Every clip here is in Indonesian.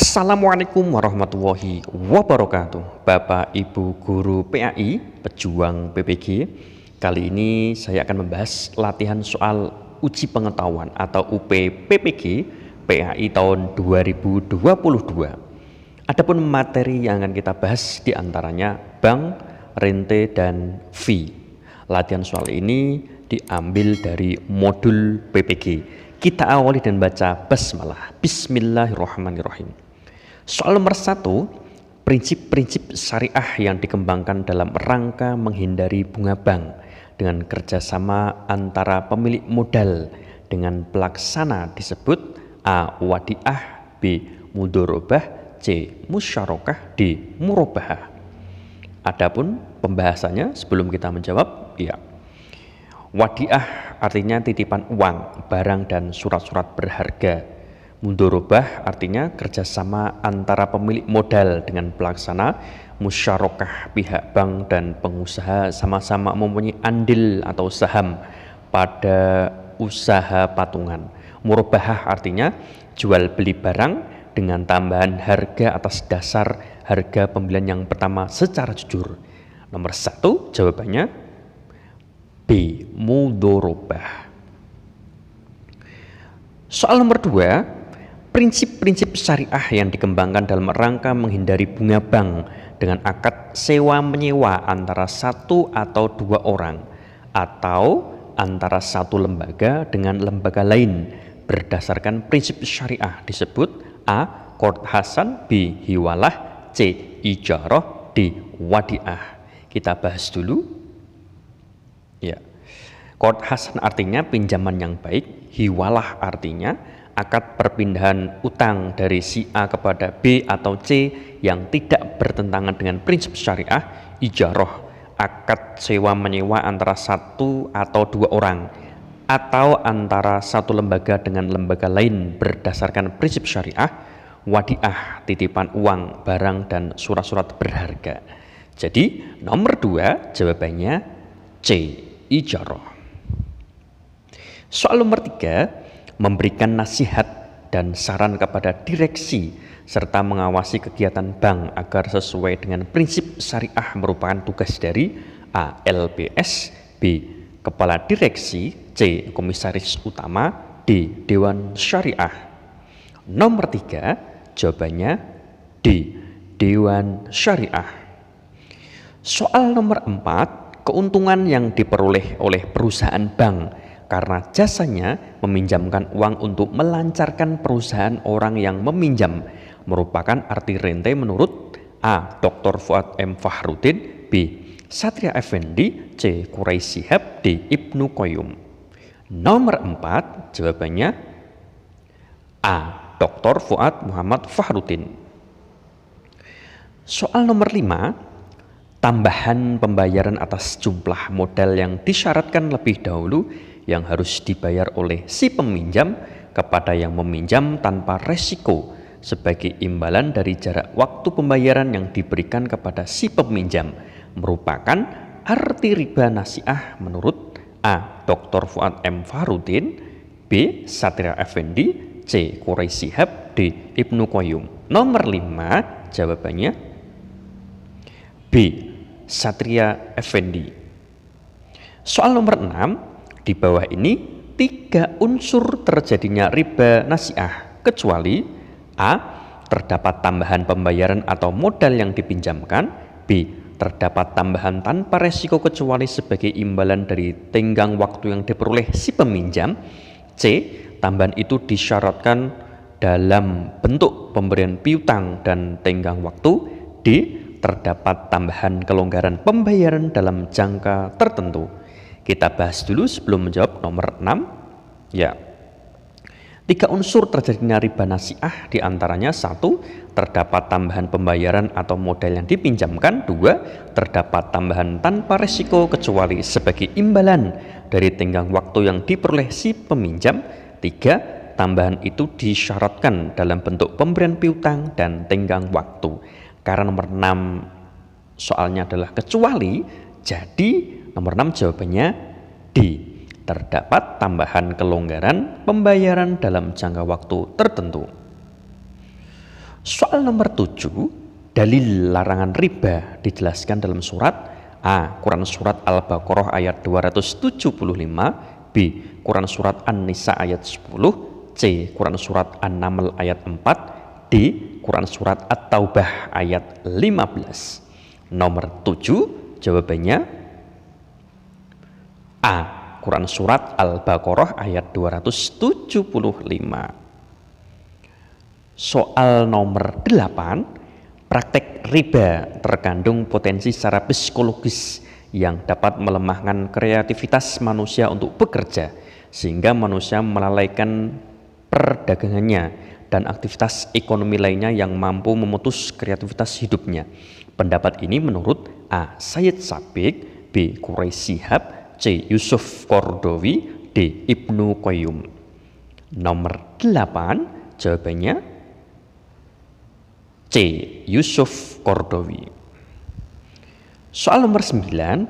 Assalamualaikum warahmatullahi wabarakatuh. Bapak Ibu Guru PAI, pejuang PPG. Kali ini saya akan membahas latihan soal uji pengetahuan atau UP PPG PAI tahun 2022. Adapun materi yang akan kita bahas diantaranya bank, rente, dan fee. Latihan soal ini diambil dari modul PPG. Kita awali dan baca basmalah. Bismillahirrahmanirrahim. Soal nomor 1, prinsip-prinsip syariah yang dikembangkan dalam rangka menghindari bunga bank dengan kerjasama antara pemilik modal dengan pelaksana disebut A. Wadiah, B. Mudorobah, C. Musyarakah, D. Murobahah. Adapun pembahasannya sebelum kita menjawab, ya. Wadiah artinya titipan uang, barang, dan surat-surat berharga. Mudorobah artinya kerjasama antara pemilik modal dengan pelaksana. Musyarakah pihak bank dan pengusaha sama-sama mempunyai andil atau saham pada usaha patungan. Murobahah artinya jual beli barang dengan tambahan harga atas dasar harga pembelian yang pertama secara jujur. Nomor 1 jawabannya B. Mudorobah. Soal nomor 2, prinsip-prinsip syariah yang dikembangkan dalam rangka menghindari bunga bank dengan akad sewa-menyewa antara satu atau dua orang atau antara satu lembaga dengan lembaga lain berdasarkan prinsip syariah disebut A. Qard hasan, B. Hiwalah, C. Ijarah, D. Wadiah. Kita bahas dulu. Ya. Qard hasan artinya pinjaman yang baik, hiwalah artinya akad perpindahan utang dari si A kepada B atau C yang tidak bertentangan dengan prinsip syariah. Ijarah, akad sewa-menyewa antara satu atau dua orang atau antara satu lembaga dengan lembaga lain berdasarkan prinsip syariah. Wadiah, titipan uang, barang, dan surat-surat berharga. Jadi nomor 2 jawabannya C. Ijarah. Soal nomor 3, memberikan nasihat dan saran kepada direksi serta mengawasi kegiatan bank agar sesuai dengan prinsip syariah merupakan tugas dari A. LPS, B. Kepala Direksi, C. Komisaris Utama, D. Dewan Syariah. Nomor 3 jawabannya D. Dewan Syariah. Soal nomor 4, keuntungan yang diperoleh oleh perusahaan bank karena jasanya meminjamkan uang untuk melancarkan perusahaan orang yang meminjam merupakan arti rente menurut A. Dr. Fuad M. Fahrudin, B. Satria Effendi, C. Quraisy Shihab, D. Ibnu Qayyum. Nomor 4 jawabannya A. Dr. Fuad Muhammad Fahrudin. Soal nomor 5, tambahan pembayaran atas jumlah modal yang disyaratkan lebih dahulu yang harus dibayar oleh si peminjam kepada yang meminjam tanpa resiko sebagai imbalan dari jarak waktu pembayaran yang diberikan kepada si peminjam merupakan arti riba nasiah menurut A. Dr. Fuad M. Fahrudin, B. Satria Effendi, C. Quraisy Shihab, D. Ibnu Qayyum. Nomor 5 jawabannya B. Satria Effendi. Soal nomor 6, di bawah ini 3 unsur terjadinya riba nasiah kecuali A. terdapat tambahan pembayaran atau modal yang dipinjamkan, B. terdapat tambahan tanpa resiko kecuali sebagai imbalan dari tenggang waktu yang diperoleh si peminjam, C. tambahan itu disyaratkan dalam bentuk pemberian piutang dan tenggang waktu, D. terdapat tambahan kelonggaran pembayaran dalam jangka tertentu. Kita bahas dulu sebelum menjawab nomor 6. Ya. 3 unsur terjadinya riba nasiah diantaranya 1. terdapat tambahan pembayaran atau modal yang dipinjamkan, 2. terdapat tambahan tanpa resiko kecuali sebagai imbalan dari tenggang waktu yang diperoleh si peminjam, 3. tambahan itu disyaratkan dalam bentuk pemberian piutang dan tenggang waktu. Karena nomor 6 soalnya adalah kecuali, jadi nomor 6 jawabannya D. Terdapat tambahan kelonggaran pembayaran dalam jangka waktu tertentu. Soal nomor 7, dalil larangan riba dijelaskan dalam surat A. Quran Surat Al-Baqarah ayat 275, B. Quran Surat An-Nisa ayat 10, C. Quran Surat An-Naml ayat 4, D. Quran Surat At-Taubah ayat 15. Nomor 7, jawabannya A. Quran Surat Al-Baqarah ayat 275. Soal nomor 8, praktek riba terkandung potensi secara psikologis yang dapat melemahkan kreativitas manusia untuk bekerja, sehingga manusia melalaikan perdagangannya dan aktivitas ekonomi lainnya yang mampu memutus kreativitas hidupnya. Pendapat ini menurut A. Sayyid Sabiq, B. Quraisy Shihab, C. Yusuf Qaradawi, D. Ibnu Qayyim. Nomor 8, jawabannya C. Yusuf Qaradawi. Soal nomor 9,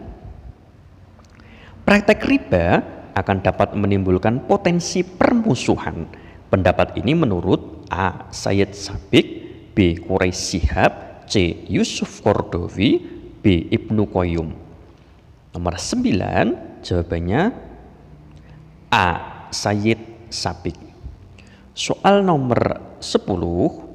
praktek riba akan dapat menimbulkan potensi permusuhan. Pendapat ini menurut A. Sayyid Sabiq, B. Quraisy Shihab, C. Yusuf Qaradawi, B. Ibnu Qayyim. Nomor 9, jawabannya A. Sayyid Sabiq. Soal nomor 10,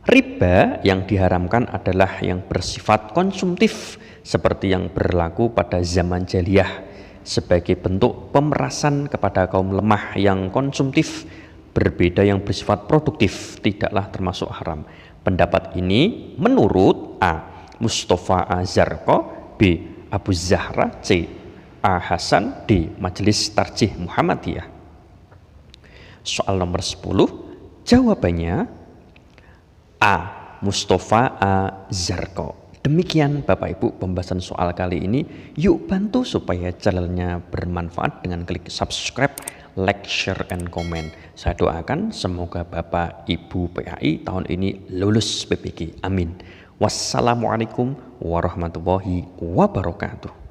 riba yang diharamkan adalah yang bersifat konsumtif seperti yang berlaku pada zaman jahiliyah sebagai bentuk pemerasan kepada kaum lemah yang konsumtif. Berbeda yang bersifat produktif tidaklah termasuk haram. Pendapat ini menurut A. Mustafa Azharqa, B. Abu Zahra, C. A. Hasan, D. Majelis Tarjih Muhammadiyah. Soal nomor 10, jawabannya A. Mustafa Azharqa. Demikian Bapak Ibu pembahasan soal kali ini. Yuk bantu supaya channelnya bermanfaat dengan klik subscribe, like, share, and comment. Saya doakan semoga Bapak Ibu PAI tahun ini lulus PPG. Amin. Wassalamualaikum warahmatullahi wabarakatuh.